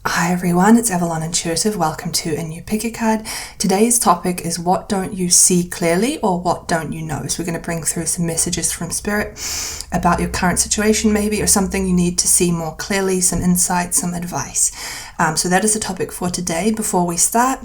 Hi everyone, it's Avalon Intuitive. Welcome to a new pick a card. Today's topic is what don't you see clearly, or what don't you know? So we're going to bring through some messages from Spirit about your current situation maybe, or something you need to see more clearly, some insight, some advice. So that is the topic for today. Before we start,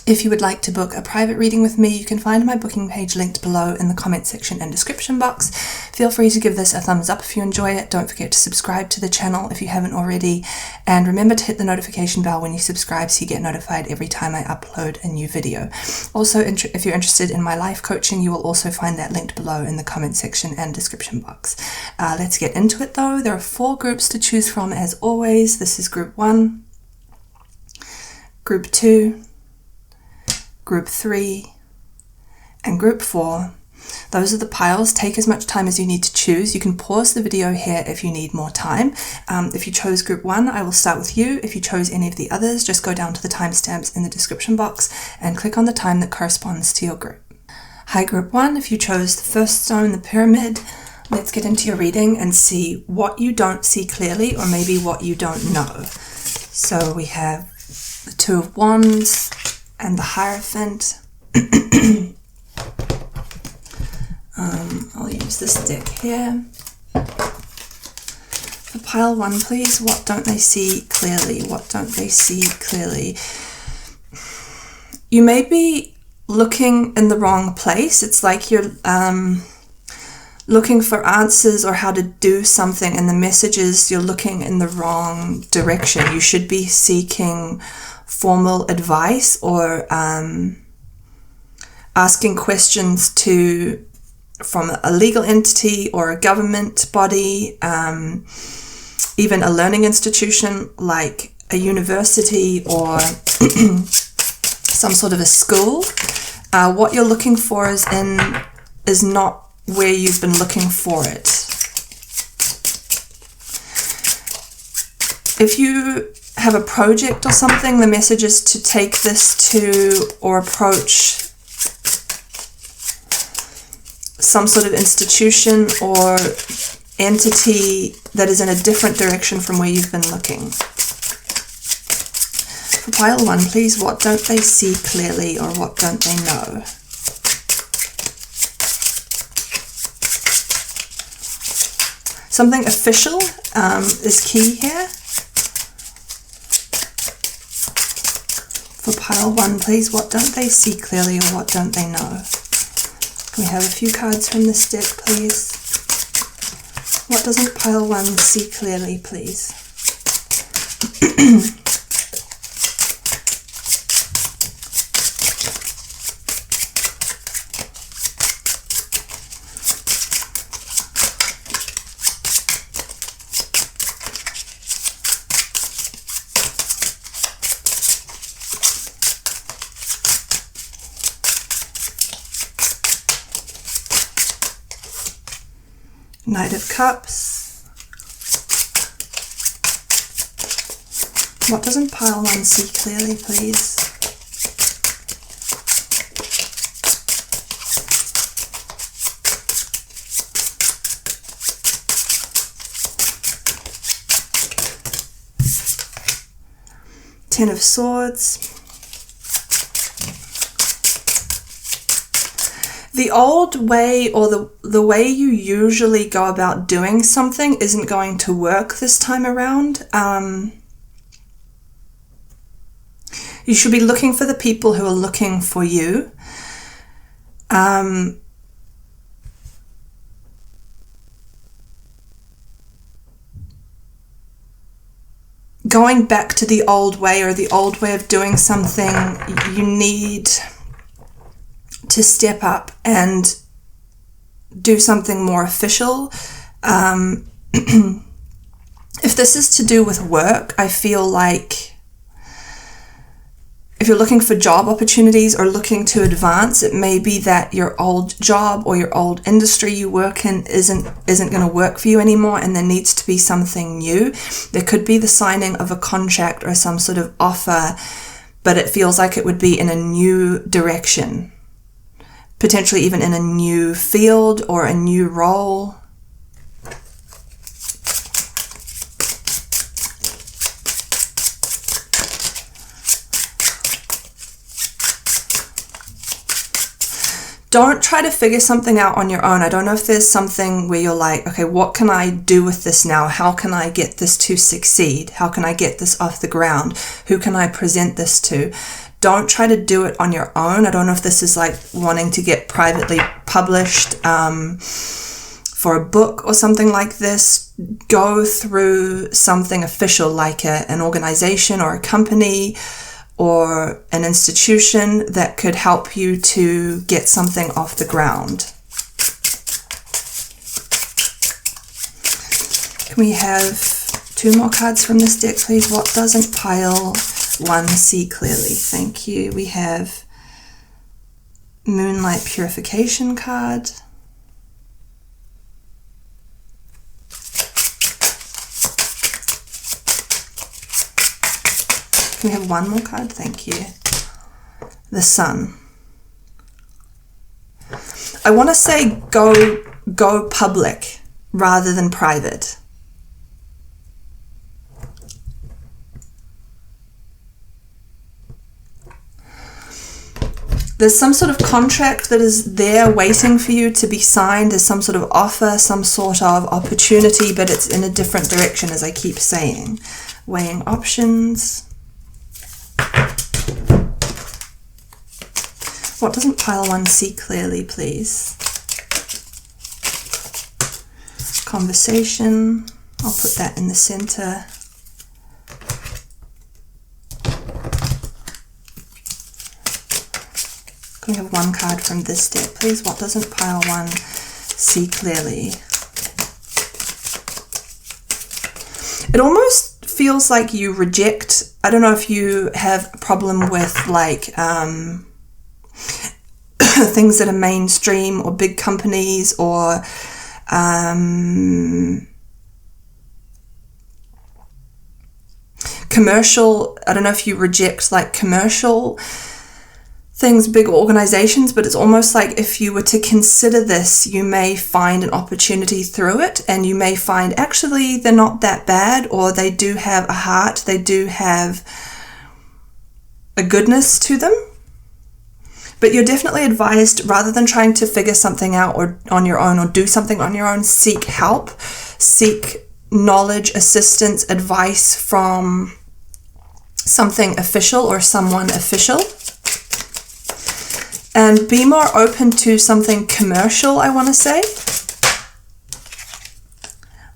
if you would like to book a private reading with me, you can find my booking page linked below in the comment section and description box. Feel free to give this a thumbs up if you enjoy it. Don't forget to subscribe to the channel if you haven't already. And remember to hit the notification bell when you subscribe so you get notified every time I upload a new video. Also, if you're interested in my life coaching, you will also find that linked below in the comment section and description box. Let's get into it though. There are 4 groups to choose from as always. This is group 1, group 2, group 3, and group 4. Those are the piles. Take as much time as you need to choose. You can pause the video here if you need more time. If you chose group 1, I will start with you. If you chose any of the others, just go down to the timestamps in the description box and click on the time that corresponds to your group. Hi group 1, if you chose the first stone, the pyramid, let's get into your reading and see what you don't see clearly, or maybe what you don't know. So we have the 2 of Wands and the Hierophant. I'll use this deck here. For pile 1, please, what don't they see clearly? What don't they see clearly? You may be looking in the wrong place. It's like you're looking for answers or how to do something, and the message is you're looking in the wrong direction. You should be seeking formal advice or asking questions from a legal entity or a government body, even a learning institution like a university or some sort of a school. What you're looking for is not where you've been looking for it. If you have a project or something, the message is to take this to or approach some sort of institution or entity that is in a different direction from where you've been looking. For pile 1, please, what don't they see clearly, or what don't they know? Something official is key here. For pile 1, please, what don't they see clearly, or what don't they know? Can we have a few cards from this deck, please? What doesn't pile 1 see clearly, please? Knight of Cups. What doesn't pile 1 see clearly, please? Ten of Swords. The old way, or the way you usually go about doing something, isn't going to work this time around. You should be looking for the people who are looking for you. Going back to the old way, or the old way of doing something, you need to step up and do something more official. If this is to do with work, I feel like if you're looking for job opportunities or looking to advance, it may be that your old job or your old industry you work in isn't going to work for you anymore, and there needs to be something new. There could be the signing of a contract or some sort of offer, but it feels like it would be in a new direction. Potentially even in a new field or a new role. don't try to figure something out on your own. I don't know if there's something where you're like, okay, what can I do with this now? How can I get this to succeed? How can I get this off the ground? Who can I present this to? Don't try to do it on your own. I don't know if this is like wanting to get privately published for a book or something like this. Go through something official like an organization or a company or an institution that could help you to get something off the ground. Can we have 2 more cards from this deck, please? What doesn't pile 1 see clearly? Thank you. We have Moonlight Purification card. Can we have 1 more card? Thank you. The Sun. I want to say go public rather than private. There's some sort of contract that is there waiting for you to be signed. There's some sort of offer, some sort of opportunity, but it's in a different direction, as I keep saying. Weighing options. What doesn't pile 1 see clearly, please? Conversation. I'll put that in the center. Can we have 1 card from this deck, please? What doesn't pile 1 see clearly? It almost feels like you reject. I don't know if you have a problem with like things that are mainstream or big companies or commercial. I don't know if you reject like commercial things, big organizations, but it's almost like if you were to consider this, you may find an opportunity through it, and you may find actually they're not that bad, or they do have a heart, they do have a goodness to them. But you're definitely advised, rather than trying to figure something out or on your own or do something on your own, seek help, seek knowledge, assistance, advice from something official or someone official. And be more open to something commercial, I want to say.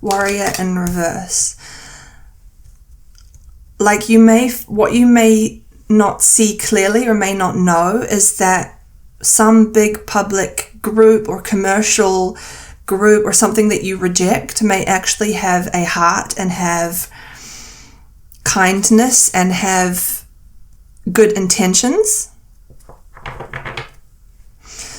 Warrior in reverse. Like what you may not see clearly or may not know is that some big public group or commercial group or something that you reject may actually have a heart and have kindness and have good intentions.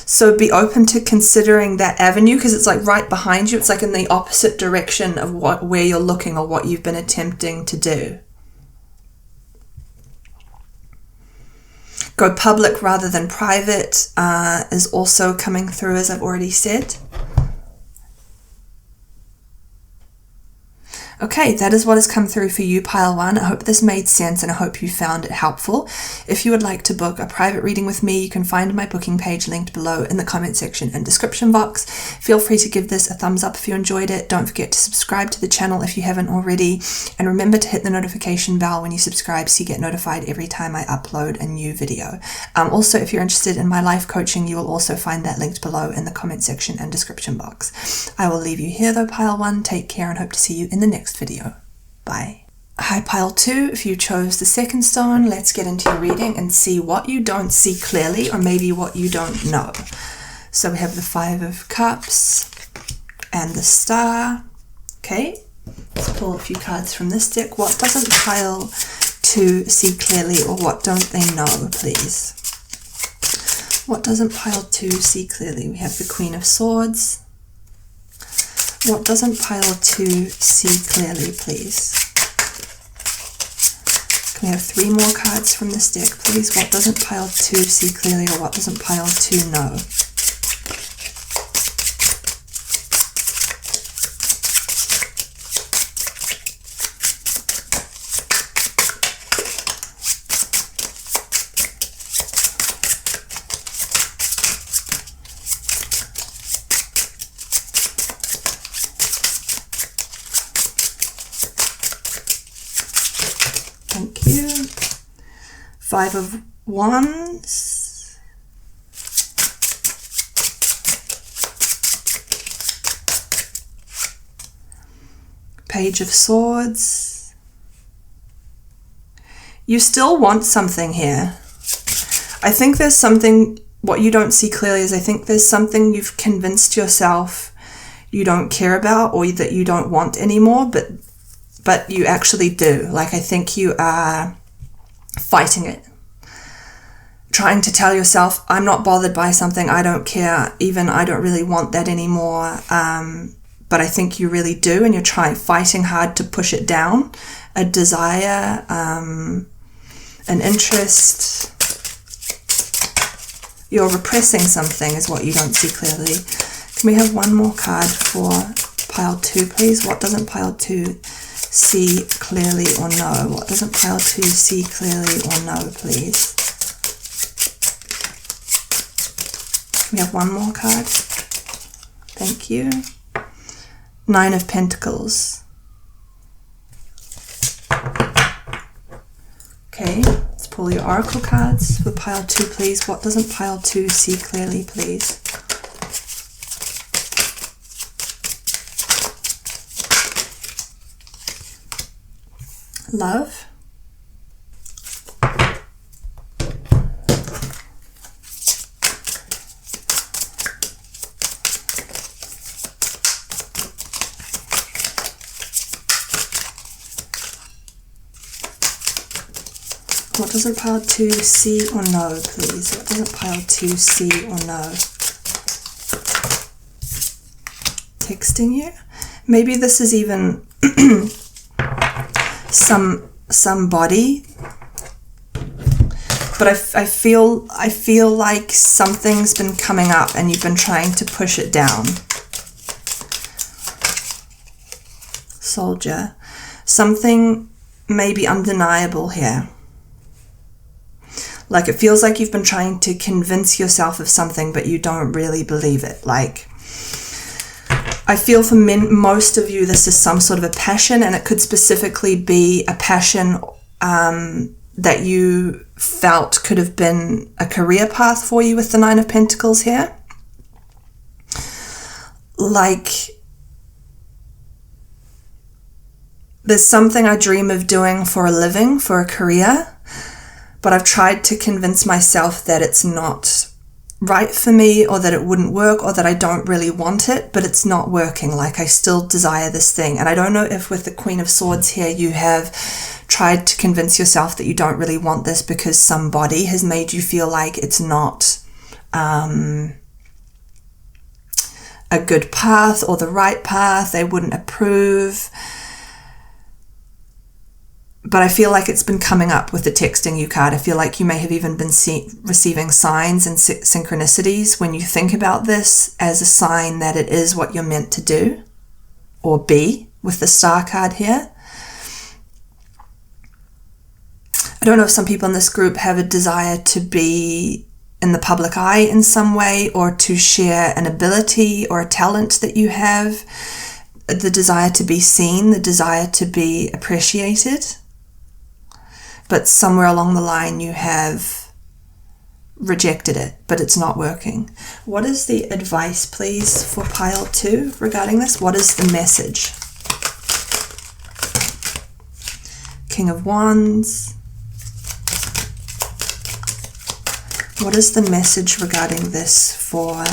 So be open to considering that avenue, because it's like right behind you. It's like in the opposite direction of where you're looking or what you've been attempting to do. Go public rather than private is also coming through, as I've already said. Okay, that is what has come through for you, Pile 1. I hope this made sense and I hope you found it helpful. If you would like to book a private reading with me, you can find my booking page linked below in the comment section and description box. Feel free to give this a thumbs up if you enjoyed it. Don't forget to subscribe to the channel if you haven't already. And remember to hit the notification bell when you subscribe so you get notified every time I upload a new video. Also, if you're interested in my life coaching, you will also find that linked below in the comment section and description box. I will leave you here though, Pile 1. Take care and hope to see you in the next video. Bye. Hi, Pile 2. If you chose the second stone, let's get into your reading and see what you don't see clearly, or maybe what you don't know. So we have the 5 of Cups and the Star. Okay, let's pull a few cards from this deck. What doesn't Pile 2 see clearly, or what don't they know, please? What doesn't Pile 2 see clearly? We have the Queen of Swords. What doesn't Pile 2 see clearly, please? Can we have 3 more cards from this deck, please? What doesn't Pile 2 see clearly, or what doesn't Pile 2 know? Thank you. 5 of Wands. Page of Swords. You still want something here. I think there's something, what you don't see clearly is I think there's something you've convinced yourself you don't care about or that you don't want anymore, but you actually do. Like, I think you are fighting it. Trying to tell yourself, I'm not bothered by something, I don't care, even I don't really want that anymore. But I think you really do, and you're fighting hard to push it down. A desire, an interest. You're repressing something is what you don't see clearly. Can we have one more card for pile 2, please? What doesn't pile 2 see clearly or know? What doesn't pile 2 see clearly or know, please? Can we have one more card? Thank you. 9 of Pentacles. Okay, let's pull your oracle cards for pile 2, please. What doesn't pile 2 see clearly, please? Love. What doesn't pile 2 see or know, please? What doesn't pile 2 see or know? Texting you? Maybe this is even somebody, but I feel like something's been coming up and you've been trying to push it down. Soldier. Something may be undeniable here. Like, it feels like you've been trying to convince yourself of something, but you don't really believe it. Like, I feel for most of you, this is some sort of a passion, and it could specifically be a passion that you felt could have been a career path for you with the 9 of Pentacles here. Like, there's something I dream of doing for a living, for a career, but I've tried to convince myself that it's not right for me, or that it wouldn't work, or that I don't really want it, but it's not working. Like, I still desire this thing. And I don't know if with the Queen of Swords here, you have tried to convince yourself that you don't really want this because somebody has made you feel like it's not a good path or the right path. They wouldn't approve. But I feel like it's been coming up with the texting you card. I feel like you may have even been receiving signs and synchronicities when you think about this as a sign that it is what you're meant to do or be with the Star card here. I don't know if some people in this group have a desire to be in the public eye in some way, or to share an ability or a talent that you have, the desire to be seen, the desire to be appreciated. But somewhere along the line you have rejected it, but it's not working. What is the advice, please, for pile 2 regarding this? What is the message? King of Wands. What is the message regarding this for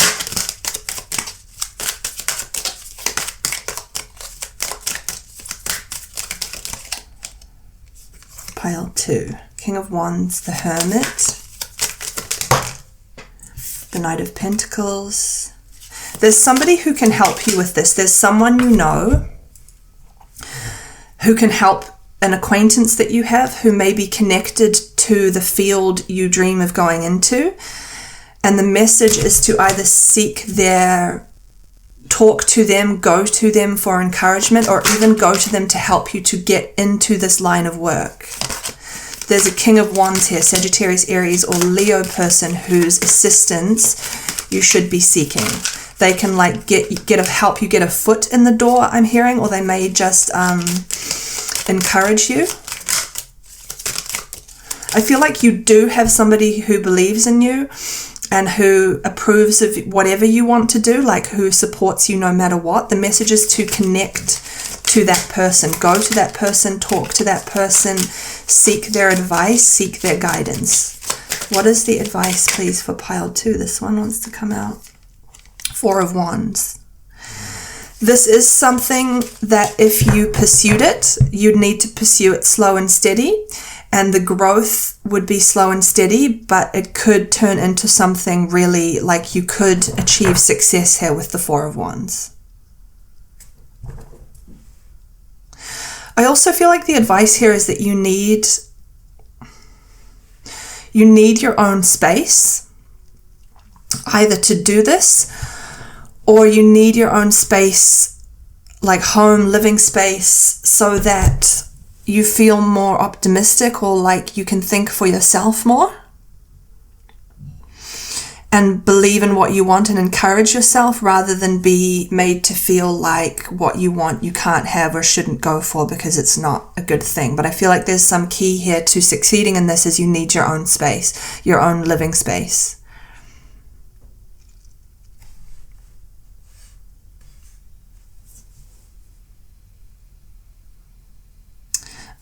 pile 2? King of Wands, the Hermit, the Knight of Pentacles. There's somebody who can help you with this. There's someone you know who can help, an acquaintance that you have who may be connected to the field you dream of going into. And the message is to either talk to them, go to them for encouragement, or even go to them to help you to get into this line of work. There's a King of Wands here, Sagittarius, Aries, or Leo person whose assistance you should be seeking. They can like help you get a foot in the door, I'm hearing, or they may just encourage you. I feel like you do have somebody who believes in you and who approves of whatever you want to do, like who supports you no matter what. The message is to connect to that person. Go to that person, talk to that person, seek their advice, seek their guidance. What is the advice, please, for pile 2? This one wants to come out. 4 of Wands. This is something that if you pursued it, you'd need to pursue it slow and steady. And the growth would be slow and steady, but it could turn into something really, like you could achieve success here with the 4 of Wands. I also feel like the advice here is that you need your own space, either to do this, or you need your own space, like home, living space, so that you feel more optimistic, or like you can think for yourself more and believe in what you want and encourage yourself, rather than be made to feel like what you want you can't have or shouldn't go for because it's not a good thing. But I feel like there's some key here to succeeding in this is you need your own space, your own living space.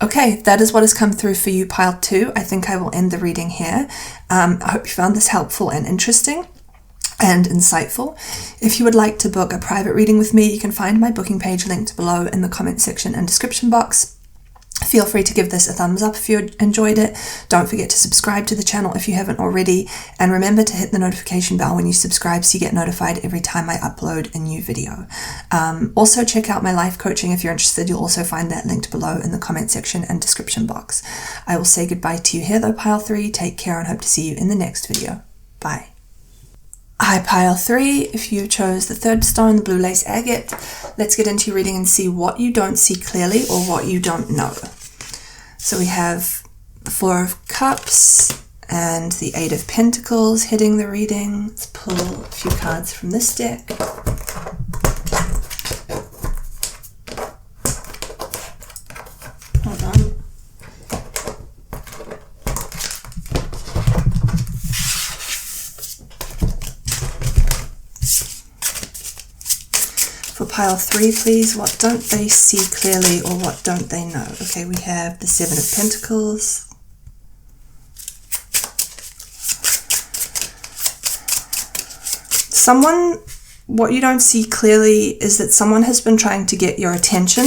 Okay, that is what has come through for you, pile 2. I think I will end the reading here. I hope you found this helpful and interesting and insightful. If you would like to book a private reading with me, you can find my booking page linked below in the comment section and description box. Feel free to give this a thumbs up if you enjoyed it. Don't forget to subscribe to the channel if you haven't already. And remember to hit the notification bell when you subscribe so you get notified every time I upload a new video. Also check out my life coaching if you're interested. You'll also find that linked below in the comment section and description box. I will say goodbye to you here though, pile 3. Take care and hope to see you in the next video. Bye. Hi, pile 3. If you chose the 3rd stone, the blue lace agate, let's get into your reading and see what you don't see clearly or what you don't know. So we have the 4 of Cups and the 8 of Pentacles hitting the reading. Let's pull a few cards from this deck. Hold on. For pile 3, please, what don't they see clearly or what don't they know? Okay, we have the 7 of Pentacles. What you don't see clearly is that someone has been trying to get your attention.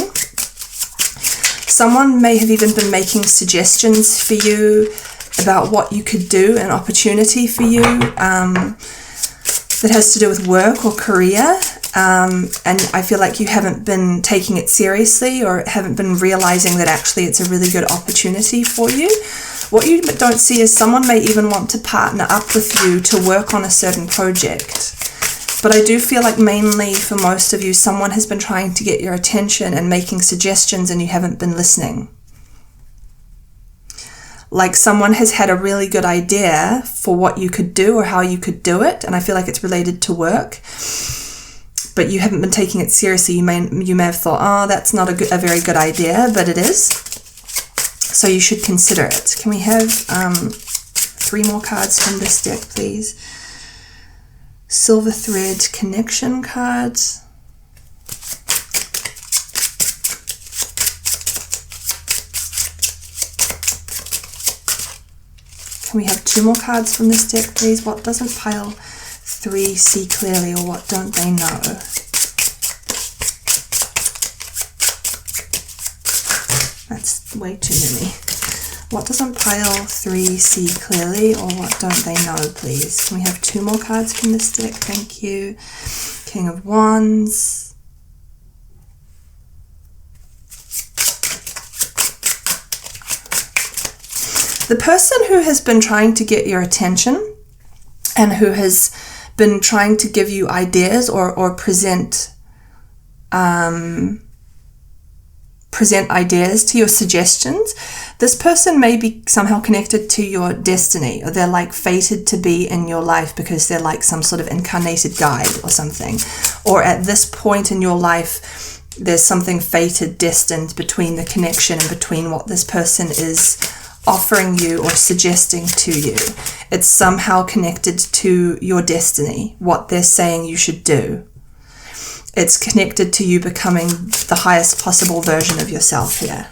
Someone may have even been making suggestions for you about what you could do, an opportunity for you that has to do with work or career. And I feel like you haven't been taking it seriously or haven't been realizing that actually it's a really good opportunity for you. What you don't see is someone may even want to partner up with you to work on a certain project. But I do feel like mainly for most of you, someone has been trying to get your attention and making suggestions and you haven't been listening. Like someone has had a really good idea for what you could do or how you could do it. And I feel like it's related to work. But you haven't been taking it seriously. You may have thought, oh, that's not a very good idea, but it is. So you should consider it. Can we have 3 more cards from this deck, please? Silver Thread Connection cards. Can we have 2 more cards from this deck, please? What doesn't pile 3 see clearly or what don't they know? That's way too many. What doesn't pile 3 see clearly or what don't they know, please? Can we have 2 more cards from this deck? Thank you. King of Wands. The person who has been trying to get your attention and who has been trying to give you ideas or present ideas to your suggestions, this person may be somehow connected to your destiny, or they're like fated to be in your life because they're like some sort of incarnated guide or something. Or at this point in your life, there's something fated, destined between the connection and between what this person is offering you or suggesting to you. It's somehow connected to your destiny, what they're saying you should do. It's connected to you becoming the highest possible version of yourself here.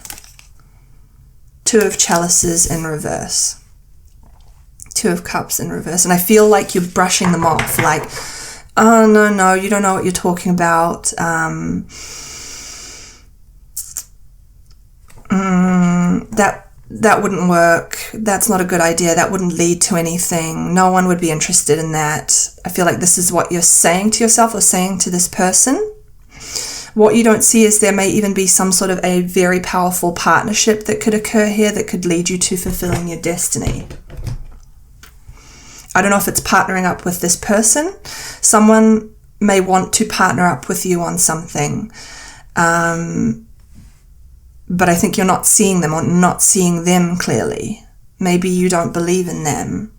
2 of Chalices in reverse. 2 of Cups in reverse. And I feel like you're brushing them off. Like, oh, no, you don't know what you're talking about. That wouldn't work. That's not a good idea. That wouldn't lead to anything. No one would be interested in that. I feel like this is what you're saying to yourself or saying to this person. What you don't see is there may even be some sort of a very powerful partnership that could occur here that could lead you to fulfilling your destiny. I don't know if it's partnering up with this person. Someone may want to partner up with you on something. But I think you're not seeing them or not seeing them clearly. Maybe you don't believe in them.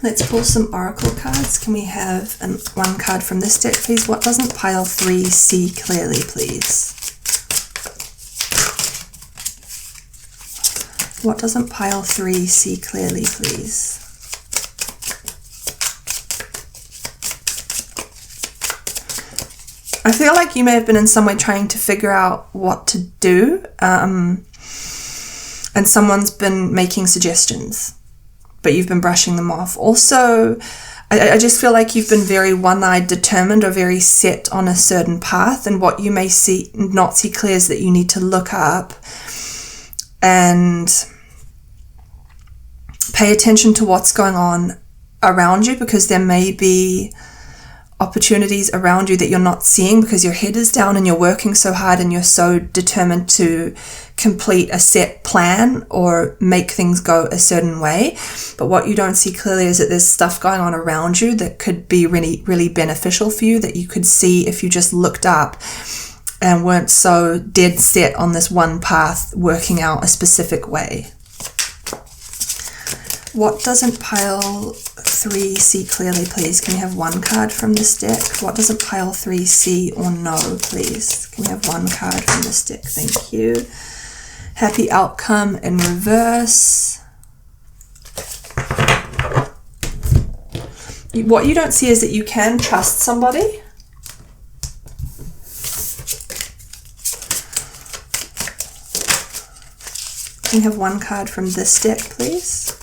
Let's pull some oracle cards. Can we have one card from this deck, please? What doesn't pile 3 see clearly, please? What doesn't pile 3 see clearly, please? I feel like you may have been in some way trying to figure out what to do, and someone's been making suggestions, but you've been brushing them off. Also, I just feel like you've been very one-eyed determined or very set on a certain path, and what you may not see clear is that you need to look up and pay attention to what's going on around you, because there may be opportunities around you that you're not seeing because your head is down and you're working so hard and you're so determined to complete a set plan or make things go a certain way. But what you don't see clearly is that there's stuff going on around you that could be really, really beneficial for you, that you could see if you just looked up and weren't so dead set on this one path working out a specific way. What doesn't pile 3 see clearly, please? Can we have one card from this deck? What doesn't pile 3 see or know, please? Can we have one card from this deck? Thank you. Happy outcome in reverse. What you don't see is that you can trust somebody. Can we have one card from this deck, please?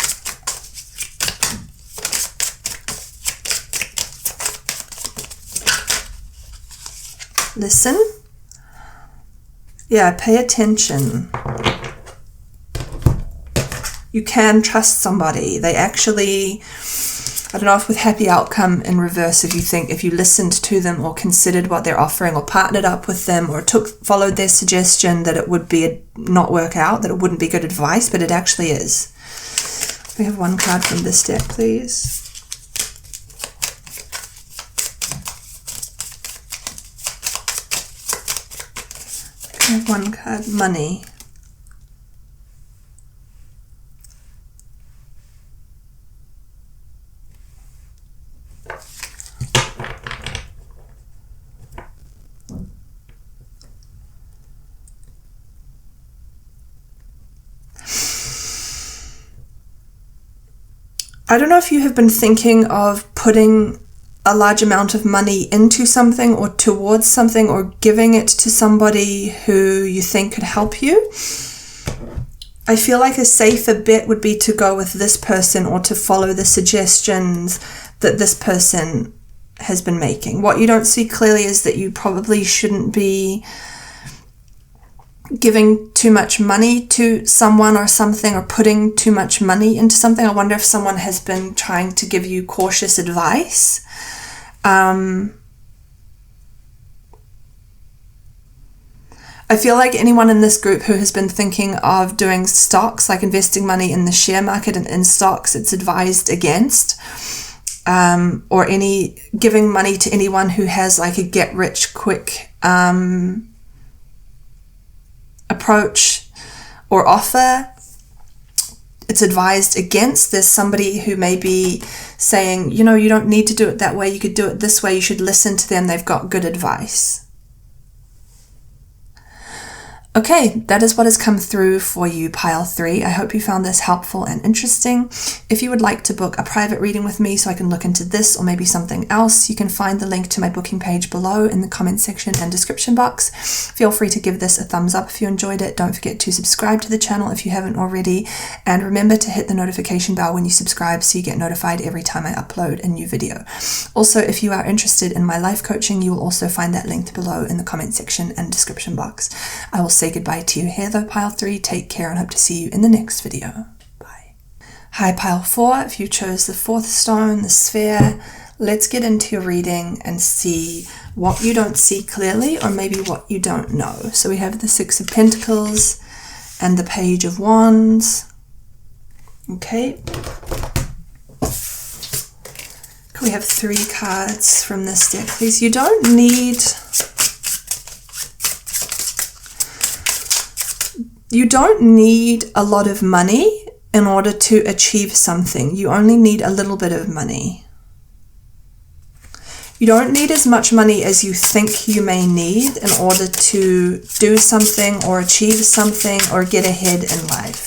Listen. Yeah, pay attention. You can trust somebody. They actually, I don't know if with happy outcome in reverse, if you listened to them or considered what they're offering or partnered up with them or followed their suggestion, that it would be not work out, that it wouldn't be good advice, but it actually is. We have one card from this deck, please. We have one card, money. I don't know if you have been thinking of putting a large amount of money into something or towards something or giving it to somebody who you think could help you. I feel like a safer bet would be to go with this person or to follow the suggestions that this person has been making. What you don't see clearly is that you probably shouldn't be giving too much money to someone or something, or putting too much money into something. I wonder if someone has been trying to give you cautious advice. I feel like anyone in this group who has been thinking of doing stocks, like investing money in the share market and in stocks, it's advised against. Or giving money to anyone who has like a get rich quick approach or offer, it's advised against. There's somebody who may be saying, you don't need to do it that way, you could do it this way, you should listen to them, they've got good advice. Okay, that is what has come through for you, pile 3. I hope you found this helpful and interesting. If you would like to book a private reading with me so I can look into this or maybe something else, you can find the link to my booking page below in the comment section and description box. Feel free to give this a thumbs up if you enjoyed it. Don't forget to subscribe to the channel if you haven't already. And remember to hit the notification bell when you subscribe so you get notified every time I upload a new video. Also, if you are interested in my life coaching, you will also find that linked below in the comment section and description box. I will say goodbye to you here though, pile 3. Take care and hope to see you in the next video. Bye. Hi, pile 4. If you chose the 4th stone, the sphere, let's get into your reading and see what you don't see clearly or maybe what you don't know. So we have the 6 of Pentacles and the Page of Wands. Okay. Can we have 3 cards from this deck, please? You don't need a lot of money in order to achieve something. You only need a little bit of money. You don't need as much money as you think you may need in order to do something or achieve something or get ahead in life.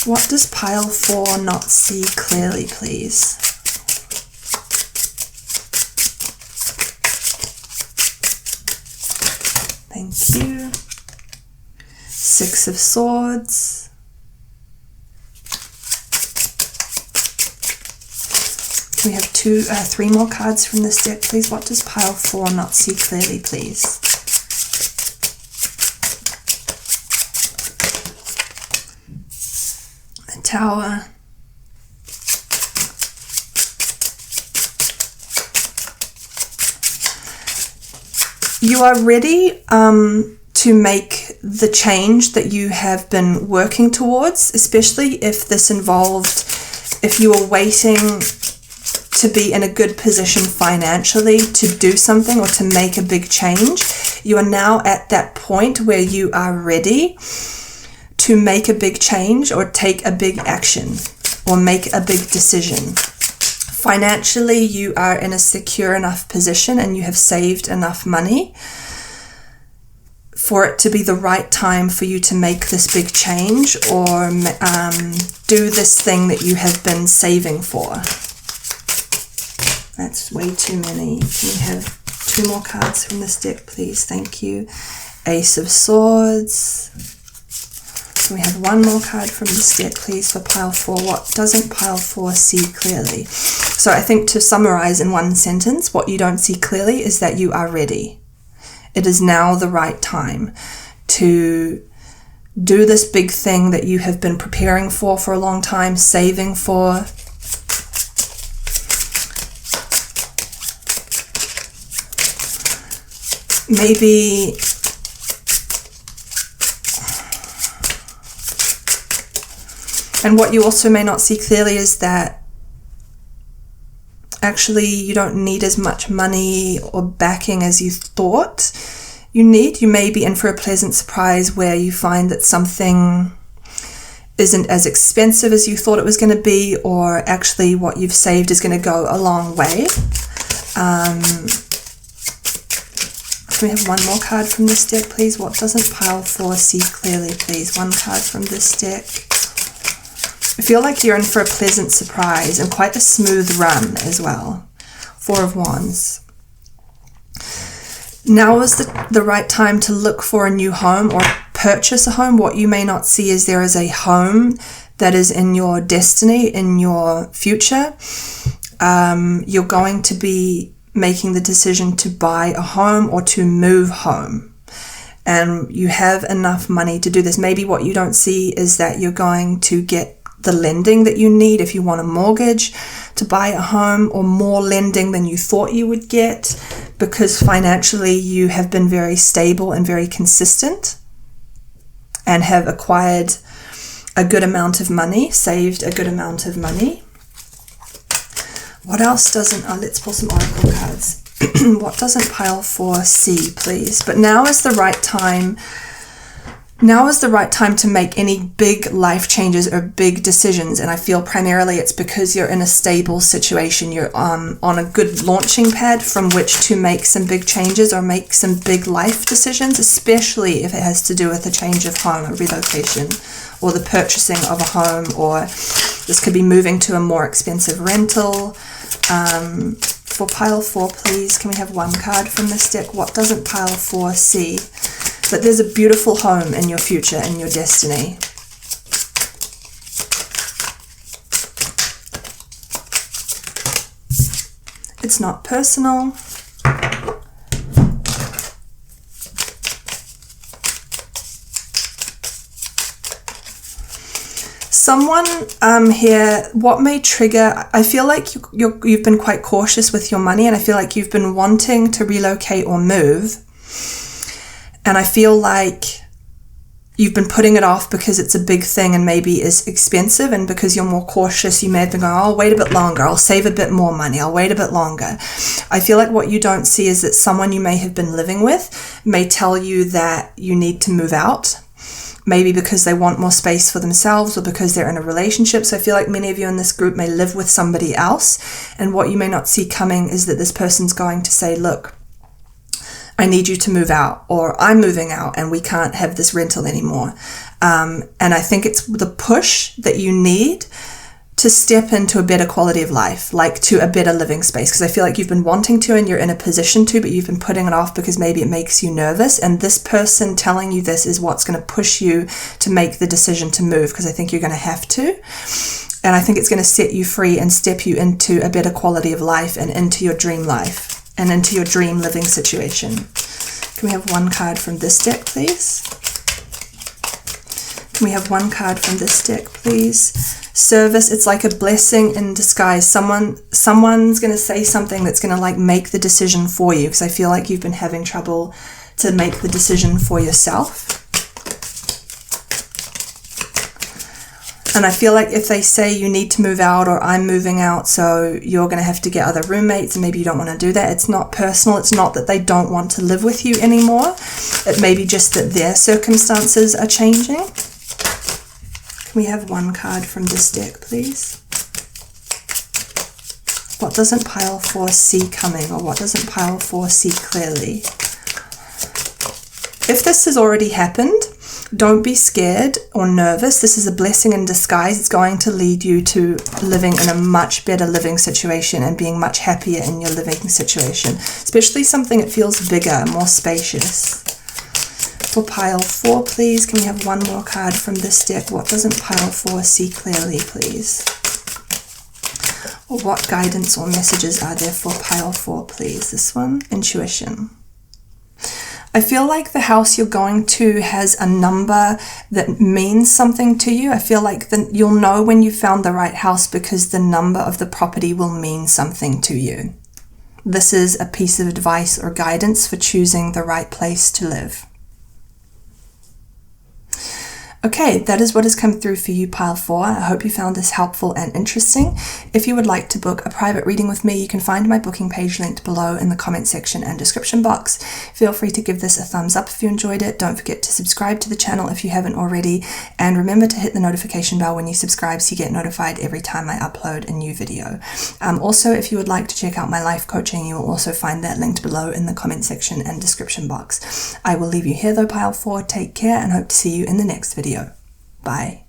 What does pile 4 not see clearly, please? Thank you. 6 of Swords. Can we have 3 more cards from this deck, please? What does pile 4 not see clearly, please? The Tower. You are ready to make the change that you have been working towards, especially if this involved, if you were waiting to be in a good position financially to do something or to make a big change. You are now at that point where you are ready to make a big change or take a big action or make a big decision. Financially, you are in a secure enough position and you have saved enough money for it to be the right time for you to make this big change or do this thing that you have been saving for. That's way too many. Can we have 2 more cards from this deck, please? Thank you. Ace of Swords. Can we have 1 more card from this deck, please, for pile 4? What doesn't pile 4 see clearly? So I think to summarize in 1 sentence, what you don't see clearly is that you are ready. It is now the right time to do this big thing that you have been preparing for a long time, saving for. Maybe and what you also may not see clearly is that actually you don't need as much money or backing as you thought you need. You may be in for a pleasant surprise where you find that something isn't as expensive as you thought it was going to be, or actually what you've saved is going to go a long way. Can we have 1 more card from this deck, please? What doesn't pile 4 see clearly, please? 1 card from this deck. I feel like you're in for a pleasant surprise and quite a smooth run as well. 4 of Wands. Now is the right time to look for a new home or purchase a home. What you may not see is there is a home that is in your destiny, in your future. You're going to be making the decision to buy a home or to move home. And you have enough money to do this. Maybe what you don't see is that you're going to get the lending that you need if you want a mortgage to buy a home, or more lending than you thought you would get, because financially you have been very stable and very consistent and have acquired a good amount of money, saved a good amount of money. What else doesn't, let's pull some oracle cards. What doesn't pile 4 see, please? But now is the right time Now is the right time to make any big life changes or big decisions, and I feel primarily it's because you're in a stable situation. You're on a good launching pad from which to make some big changes or make some big life decisions, especially if it has to do with a change of home, a relocation, or the purchasing of a home, or this could be moving to a more expensive rental. For pile 4, please, can we have one card from this deck? What doesn't pile 4 see? That there's a beautiful home in your future, in your destiny. It's not personal. Someone here, what may trigger, I feel like you've been quite cautious with your money, and I feel like you've been wanting to relocate or move. And I feel like you've been putting it off because it's a big thing and maybe is expensive, and because you're more cautious, you may have been going, oh, I'll wait a bit longer, I'll save a bit more money, I'll wait a bit longer. I feel like what you don't see is that someone you may have been living with may tell you that you need to move out, maybe because they want more space for themselves or because they're in a relationship. So I feel like many of you in this group may live with somebody else, and what you may not see coming is that this person's going to say, look, I need you to move out, or I'm moving out and we can't have this rental anymore. And I think it's the push that you need to step into a better quality of life, like to a better living space, because I feel like you've been wanting to and you're in a position to, but you've been putting it off because maybe it makes you nervous. And this person telling you this is what's going to push you to make the decision to move, because I think you're going to have to. And I think it's going to set you free and step you into a better quality of life and into your dream life and into your dream living situation. Can we have one card from this deck, please? Can we have one card from this deck, please? Service, it's like a blessing in disguise. Someone's going to say something that's going to like make the decision for you, because I feel like you've been having trouble to make the decision for yourself. And I feel like if they say you need to move out, or I'm moving out, so you're going to have to get other roommates, and maybe you don't want to do that. It's not personal. It's not that they don't want to live with you anymore. It may be just that their circumstances are changing. Can we have one card from this deck, please? What doesn't pile 4 see coming, or what doesn't pile 4 see clearly? If this has already happened, don't be scared or nervous. This is a blessing in disguise. It's going to lead you to living in a much better living situation and being much happier in your living situation, especially something that feels bigger, more spacious. For pile 4, please, can we have one more card from this deck? What doesn't pile 4 see clearly, please? Or what guidance or messages are there for pile 4, please? This one, intuition. I feel like the house you're going to has a number that means something to you. I feel like you'll know when you found the right house because the number of the property will mean something to you. This is a piece of advice or guidance for choosing the right place to live. Okay, that is what has come through for you, pile 4. I hope you found this helpful and interesting. If you would like to book a private reading with me, you can find my booking page linked below in the comment section and description box. Feel free to give this a thumbs up if you enjoyed it. Don't forget to subscribe to the channel if you haven't already. And remember to hit the notification bell when you subscribe so you get notified every time I upload a new video. Also, if you would like to check out my life coaching, you will also find that linked below in the comment section and description box. I will leave you here though, pile 4. Take care and hope to see you in the next video. Bye.